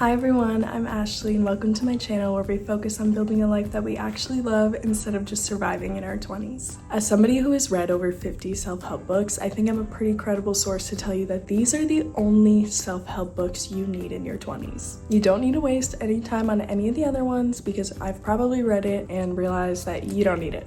Hi everyone, I'm Ashley and welcome to my channel where we focus on building a life that we actually love instead of just surviving in our 20s. As somebody who has read over 50 self-help books, I think I'm a pretty credible source to tell you that these are the only self-help books you need in your 20s. You don't need to waste any time on any of the other ones because I've probably read it and realized that you don't need it.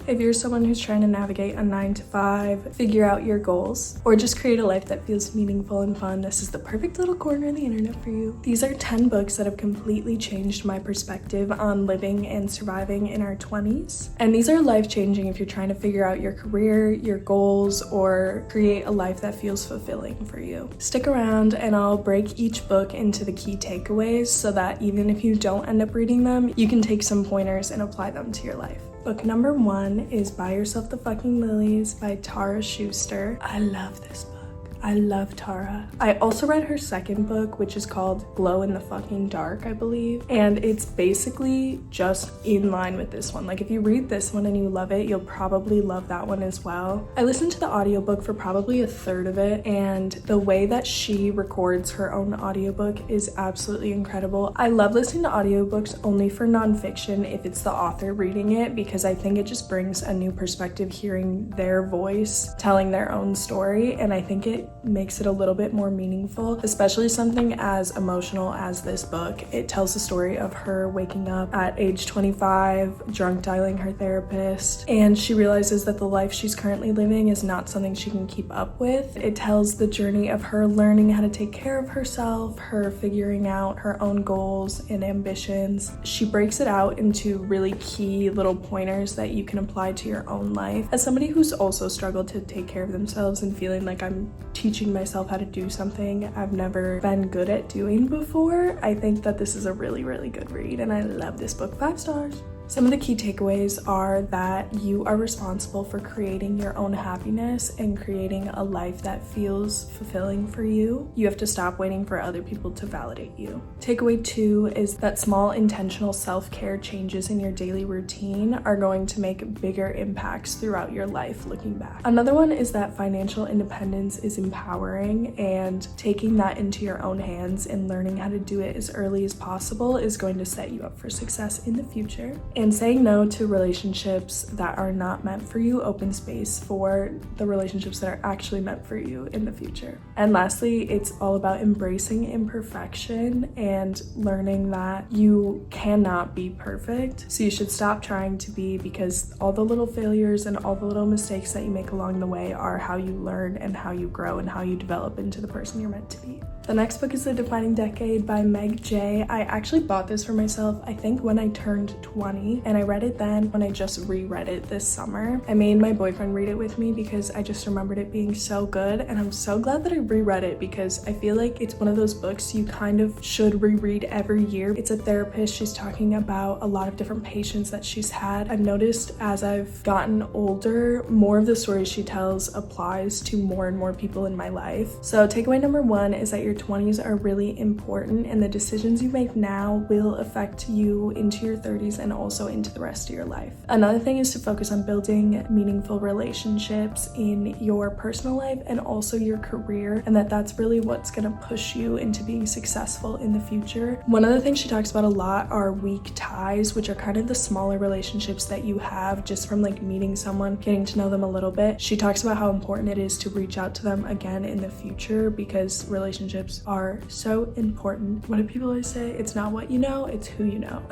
If you're someone who's trying to navigate a 9-to-5, figure out your goals, or just create a life that feels meaningful and fun, this is the perfect little corner of the internet for you. These are 10 books that have completely changed my perspective on living and surviving in our 20s. And these are life-changing if you're trying to figure out your career, your goals, or create a life that feels fulfilling for you. Stick around and I'll break each book into the key takeaways so that even if you don't end up reading them, you can take some pointers and apply them to your life. Book number 1 is Buy Yourself the Fucking Lilies by Tara Schuster. I love this book. I love Tara. I also read her second book, which is called Glow in the Fucking Dark, I believe. And it's basically just in line with this one. Like if you read this one and you love it, you'll probably love that one as well. I listened to the audiobook for probably a third of it, and the way that she records her own audiobook is absolutely incredible. I love listening to audiobooks only for nonfiction if it's the author reading it, because I think it just brings a new perspective hearing their voice telling their own story, and I think it makes it a little bit more meaningful, especially something as emotional as this book. It tells the story of her waking up at age 25, drunk dialing her therapist, and she realizes that the life she's currently living is not something she can keep up with. It tells the journey of her learning how to take care of herself, her figuring out her own goals and ambitions. She breaks it out into really key little pointers that you can apply to your own life. As somebody who's also struggled to take care of themselves and feeling like I'm teaching myself how to do something I've never been good at doing before, I think that this is a really, really good read, and I love this book. 5 stars. Some of the key takeaways are that you are responsible for creating your own happiness and creating a life that feels fulfilling for you. You have to stop waiting for other people to validate you. Takeaway 2 is that small intentional self-care changes in your daily routine are going to make bigger impacts throughout your life looking back. Another one is that financial independence is empowering, and taking that into your own hands and learning how to do it as early as possible is going to set you up for success in the future. And saying no to relationships that are not meant for you opens space for the relationships that are actually meant for you in the future. And lastly, it's all about embracing imperfection and learning that you cannot be perfect. So you should stop trying to be, because all the little failures and all the little mistakes that you make along the way are how you learn and how you grow and how you develop into the person you're meant to be. The next book is The Defining Decade by Meg Jay. I actually bought this for myself, I think when I turned 20, and I read it then when I just reread it this summer. I made my boyfriend read it with me because I just remembered it being so good, and I'm so glad that I reread it because I feel like it's one of those books you kind of should reread every year. It's a therapist. She's talking about a lot of different patients that she's had. I've noticed as I've gotten older, more of the stories she tells applies to more and more people in my life. So takeaway number 1 is that your 20s are really important, and the decisions you make now will affect you into your 30s and also into the rest of your life. Another thing is to focus on building meaningful relationships in your personal life and also your career, and that's really what's going to push you into being successful in the future. One of the things she talks about a lot are weak ties, which are kind of the smaller relationships that you have just from like meeting someone, getting to know them a little bit. She talks about how important it is to reach out to them again in the future because relationships are so important. What do people always say? It's not what you know, it's who you know.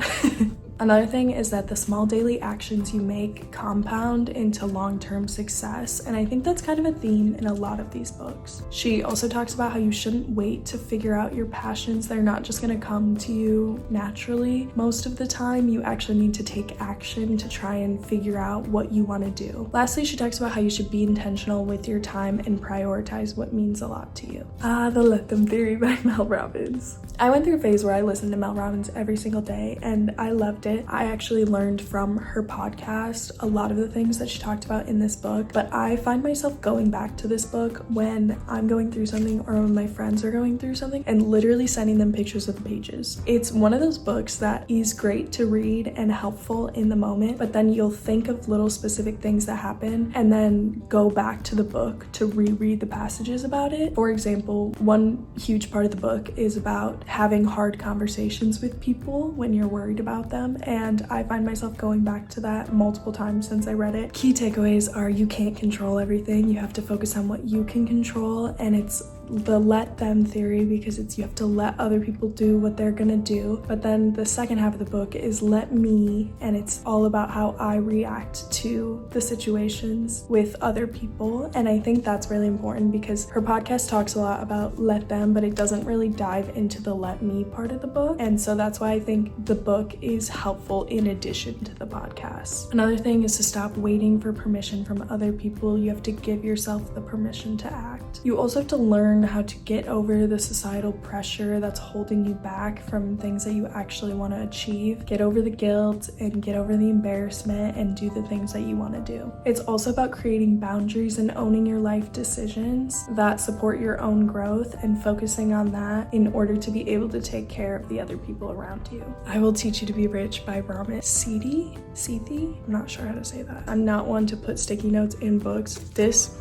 Another thing is that the small daily actions you make compound into long-term success, and I think that's kind of a theme in a lot of these books. She also talks about how you shouldn't wait to figure out your passions. They're not just going to come to you naturally. Most of the time, you actually need to take action to try and figure out what you want to do. Lastly, she talks about how you should be intentional with your time and prioritize what means a lot to you. The Let Them Theory by Mel Robbins. I went through a phase where I listened to Mel Robbins every single day, and I loved it. it. I actually learned from her podcast a lot of the things that she talked about in this book, but I find myself going back to this book when I'm going through something or when my friends are going through something and literally sending them pictures of the pages. It's one of those books that is great to read and helpful in the moment, but then you'll think of little specific things that happen and then go back to the book to reread the passages about it. For example, one huge part of the book is about having hard conversations with people when you're worried about them, and I find myself going back to that multiple times since I read it. Key takeaways are you can't control everything. You have to focus on what you can control, and it's the let them theory, because it's you have to let other people do what they're gonna do. But then the second half of the book is let me, and it's all about how I react to the situations with other people. And I think that's really important because her podcast talks a lot about let them, but it doesn't really dive into the let me part of the book. And so that's why I think the book is helpful in addition to the podcast. Another thing is to stop waiting for permission from other people. You have to give yourself the permission to act. You also have to learn how to get over the societal pressure that's holding you back from things that you actually want to achieve. Get over the guilt and get over the embarrassment and do the things that you want to do. It's also about creating boundaries and owning your life decisions that support your own growth and focusing on that in order to be able to take care of the other people around you. I Will Teach You to Be Rich by Remit. Sethi? I'm not sure how to say that. I'm not one to put sticky notes in books. This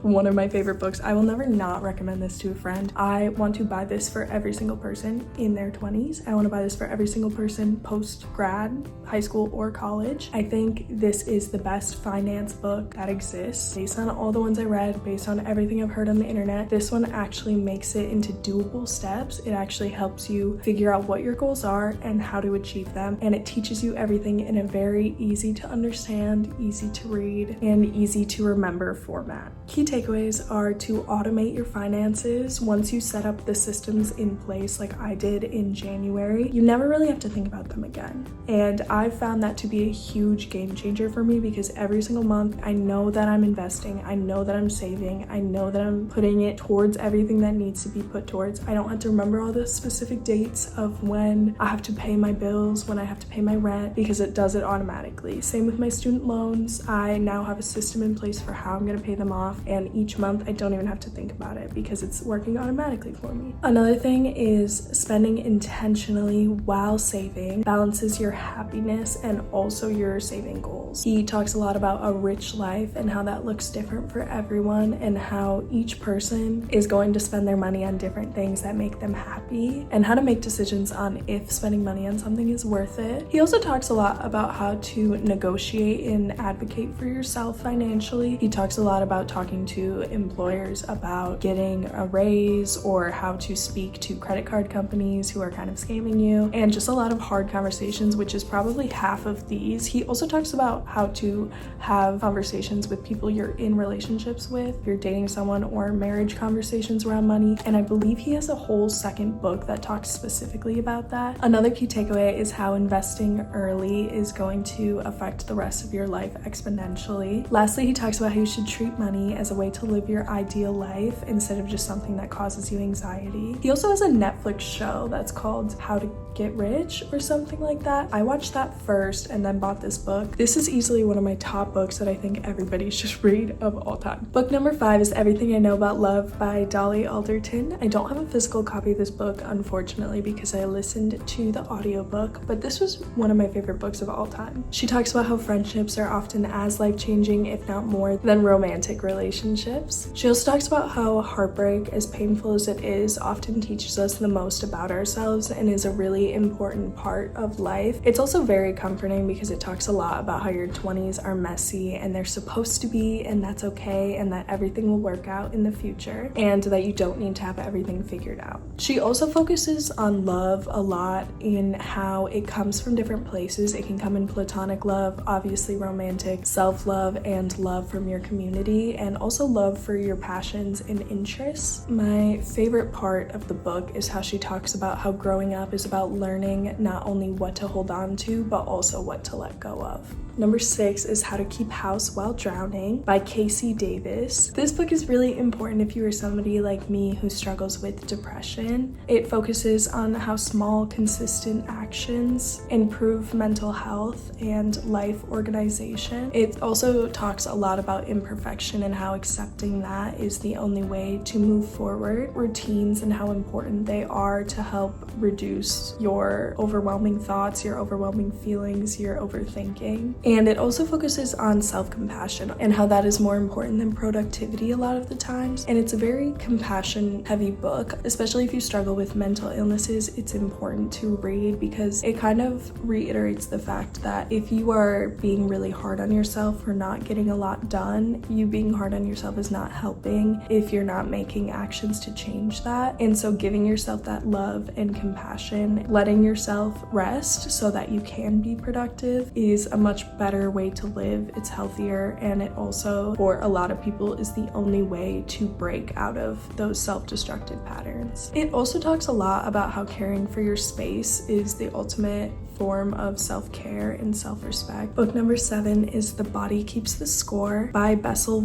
one of my favorite books. I will never not recommend this to a friend. I want to buy this for every single person in their 20s. I want to buy this for every single person post-grad, high school or college. I think this is the best finance book that exists. Based on all the ones I read, based on everything I've heard on the internet, this one actually makes it into doable steps. It actually helps you figure out what your goals are and how to achieve them. And it teaches you everything in a very easy to understand, easy to read, and easy to remember format. Key takeaways are to automate your finances. Once you set up the systems in place like I did in January, you never really have to think about them again. And I've found that to be a huge game changer for me because every single month I know that I'm investing, I know that I'm saving, I know that I'm putting it towards everything that needs to be put towards. I don't have to remember all the specific dates of when I have to pay my bills, when I have to pay my rent, because it does it automatically. Same with my student loans. I now have a system in place for how I'm going to pay them off, and each month I don't even have to think about it because it's working automatically for me. Another thing is spending intentionally while saving balances your happiness and also your saving goals. He talks a lot about a rich life and how that looks different for everyone and how each person is going to spend their money on different things that make them happy and how to make decisions on if spending money on something is worth it. He also talks a lot about how to negotiate and advocate for yourself financially. He talks a lot about talking to employers about getting a raise or how to speak to credit card companies who are kind of scamming you, and just a lot of hard conversations, which is probably half of these. He also talks about how to have conversations with people you're in relationships with, if you're dating someone, or marriage conversations around money, and I believe he has a whole second book that talks specifically about that. Another key takeaway is how investing early is going to affect the rest of your life exponentially. Lastly, he talks about how you should treat money as a way to live your ideal life instead of just something that causes you anxiety. He also has a Netflix show that's called How to Get Rich or something like that. I watched that first and then bought this book. This is easily one of my top books that I think everybody should read of all time. Book number 5 is Everything I Know About Love by Dolly Alderton. I don't have a physical copy of this book, unfortunately, because I listened to the audiobook, but this was one of my favorite books of all time. She talks about how friendships are often as life-changing, if not more, than romantic relationships. She also talks about how heartbreak, as painful as it is, often teaches us the most about ourselves and is a really important part of life. It's also very comforting because it talks a lot about how your 20s are messy and they're supposed to be, and that's okay, and that everything will work out in the future and that you don't need to have everything figured out. She also focuses on love a lot in how it comes from different places. It can come in platonic love, obviously romantic, self-love, and love from your community community and also love for your passions and interests. My favorite part of the book is how she talks about how growing up is about learning not only what to hold on to, but also what to let go of. Number 6 is How to Keep House While Drowning by Casey Davis. This book is really important if you are somebody like me who struggles with depression. It focuses on how small, consistent actions improve mental health and life organization. It also talks a lot about imperfection and how accepting that is the only way to move forward. Routines and how important they are to help reduce your overwhelming thoughts, your overwhelming feelings, your overthinking. And it also focuses on self-compassion and how that is more important than productivity a lot of the times. And it's a very compassion-heavy book, especially if you struggle with mental illnesses. It's important to read because it kind of reiterates the fact that if you are being really hard on yourself for not getting a lot done, you being hard on yourself is not helping if you're not making actions to change that. And so giving yourself that love and compassion, letting yourself rest so that you can be productive is a much better way to live. It's healthier, and it also, for a lot of people, is the only way to break out of those self-destructive patterns. It also talks a lot about how caring for your space is the ultimate form of self-care and self-respect. Book number 7 is The Body Keeps the Score by Bessel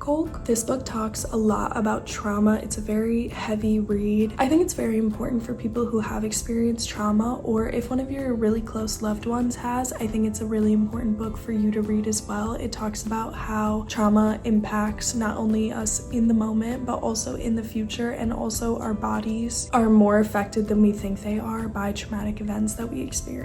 Kolk. This book talks a lot about trauma. It's a very heavy read. I think it's very important for people who have experienced trauma, or if one of your really close loved ones has, I think it's a really important book for you to read as well. It talks about how trauma impacts not only us in the moment, but also in the future, and also our bodies are more affected than we think they are by traumatic events that we experience.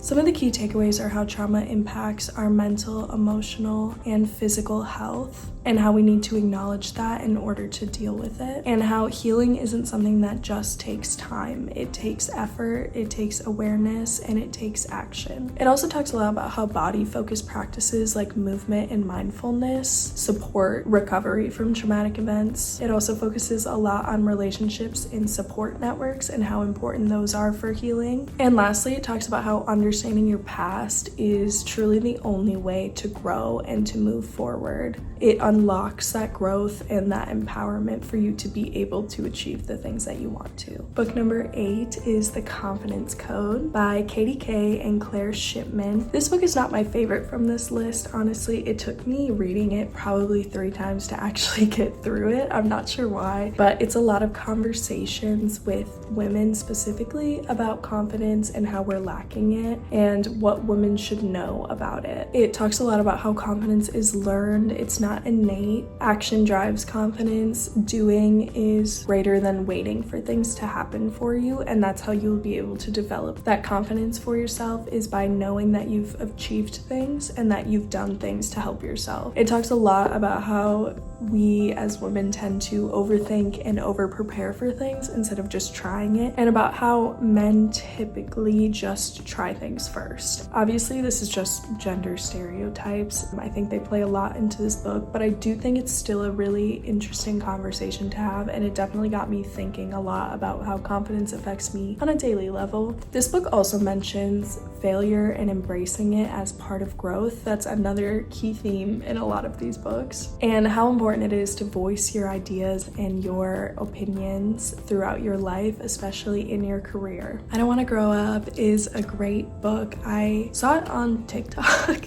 Some of the key takeaways are how trauma impacts our mental, emotional, and physical health, and how we need to acknowledge that in order to deal with it, and how healing isn't something that just takes time. It takes effort, it takes awareness, and it takes action. It also talks a lot about how body-focused practices like movement and mindfulness support recovery from traumatic events. It also focuses a lot on relationships and support networks and how important those are for healing. And lastly, it talks about how understanding your past is truly the only way to grow and to move forward. It unlocks that growth and that empowerment for you to be able to achieve the things that you want to. Book number 8 is The Confidence Code by Katie Kay and Claire Shipman. This book is not my favorite from this list. Honestly, it took me reading it probably 3 times to actually get through it. I'm not sure why, but it's a lot of conversations with women specifically about confidence and how we're lacking it and what women should know about it. It talks a lot about how confidence is learned. It's not innate. Action drives confidence. Doing is greater than waiting for things to happen for you, and that's how you'll be able to develop that confidence for yourself, is by knowing that you've achieved things and that you've done things to help yourself. It talks a lot about how we as women tend to overthink and over-prepare for things instead of just trying it, and about how men typically just try things first. Obviously, this is just gender stereotypes. I think they play a lot into this book, but I do think it's still a really interesting conversation to have, and it definitely got me thinking a lot about how confidence affects me on a daily level. This book also mentions failure and embracing it as part of growth. That's another key theme in a lot of these books, and how important it is to voice your ideas and your opinions throughout your life, especially in your career. I Don't Want to Grow Up is a great book. I saw it on TikTok.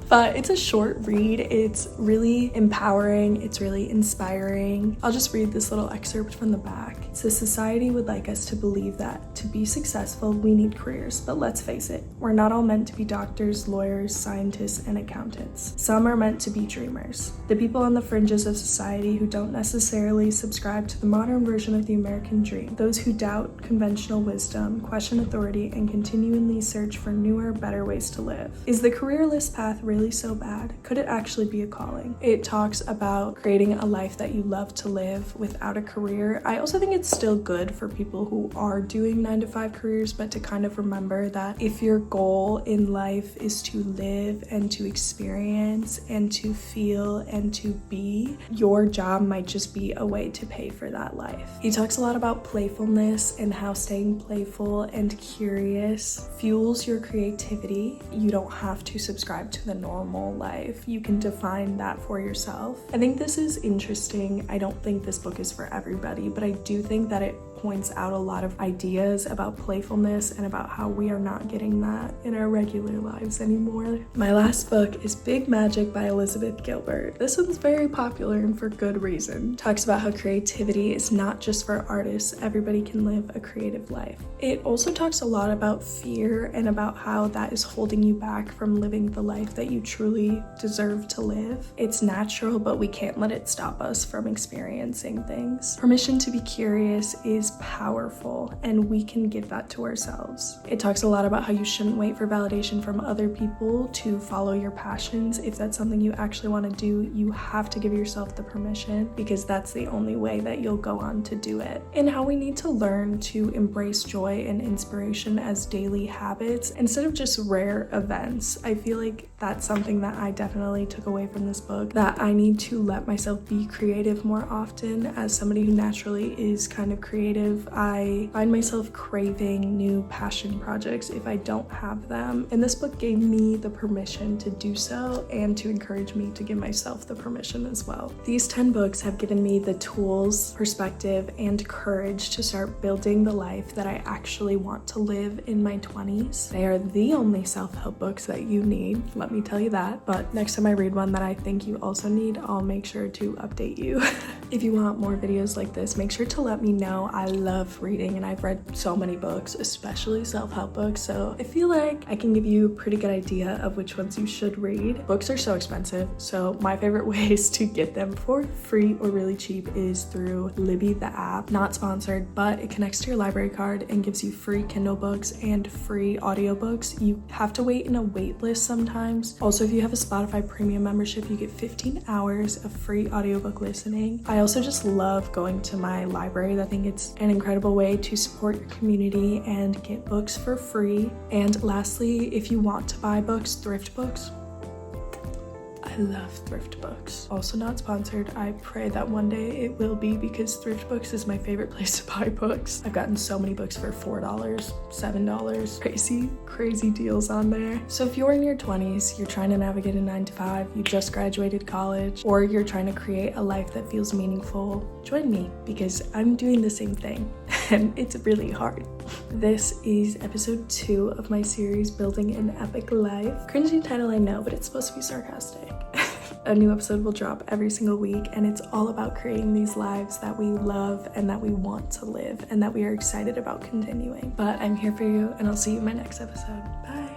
But it's a short read. It's really empowering. It's really inspiring. I'll just read this little excerpt from the back. It says, society would like us to believe that to be successful, we need careers. But let's face it, we're not all meant to be doctors, lawyers, scientists, and accountants. Some are meant to be dreamers. The people on the fringes of society who don't necessarily subscribe to the modern version of the American dream. Those who doubt conventional wisdom, question authority, and continually search for newer, better ways to live. Is the careerless path really so bad? Could it actually be a calling? It talks about creating a life that you love to live without a career. I also think it's still good for people who are doing 9-to-5 careers, but to kind of remember that if your goal in life is to live and to experience and to feel and to be, your job might just be a way to pay for that life. He talks a lot about playfulness and how staying playful and curious fuels your creativity. You don't have to subscribe to the norm normal life. You can define that for yourself. I think this is interesting. I don't think this book is for everybody, but I do think that it points out a lot of ideas about playfulness and about how we are not getting that in our regular lives anymore. My last book is Big Magic by Elizabeth Gilbert. This one's very popular and for good reason. Talks about how creativity is not just for artists. Everybody can live a creative life. It also talks a lot about fear and about how that is holding you back from living the life that you truly deserve to live. It's natural, but we can't let it stop us from experiencing things. Permission to be curious is powerful, and we can give that to ourselves. It talks a lot about how you shouldn't wait for validation from other people to follow your passions. If that's something you actually want to do, you have to give yourself the permission, because that's the only way that you'll go on to do it. And how we need to learn to embrace joy and inspiration as daily habits instead of just rare events. I feel like that's something that I definitely took away from this book, that I need to let myself be creative more often. As somebody who naturally is kind of creative, I find myself craving new passion projects if I don't have them. And this book gave me the permission to do so, and to encourage me to give myself the permission as well. These 10 books have given me the tools, perspective, and courage to start building the life that I actually want to live in my 20s. They are the only self-help books that you need, let me tell you that. But next time I read one that I think you also need, I'll make sure to update you. If you want more videos like this, make sure to let me know. I love reading, and I've read so many books, especially self-help books, so I feel like I can give you a pretty good idea of which ones you should read. Books are so expensive, so my favorite ways to get them for free or really cheap is through Libby, the app. Not sponsored, but it connects to your library card and gives you free Kindle books and free audiobooks. You have to wait in a wait list sometimes. Also, if you have a Spotify premium membership, you get 15 hours of free audiobook listening. I also just love going to my library. I think it's an incredible way to support your community and get books for free. And lastly, if you want to buy books, ThriftBooks. I love ThriftBooks. Also not sponsored. I pray that one day it will be, because ThriftBooks is my favorite place to buy books. I've gotten so many books for $4, $7. Crazy deals on there. So if you're in your 20s, you're trying to navigate a 9-to-5, you just graduated college, or you're trying to create a life that feels meaningful, join me, because I'm doing the same thing and it's really hard. This is episode 2 of my series, Building an Epic Life. Cringy title, I know, but it's supposed to be sarcastic. A new episode will drop every single week, and it's all about creating these lives that we love and that we want to live and that we are excited about continuing. But I'm here for you, and I'll see you in my next episode. Bye.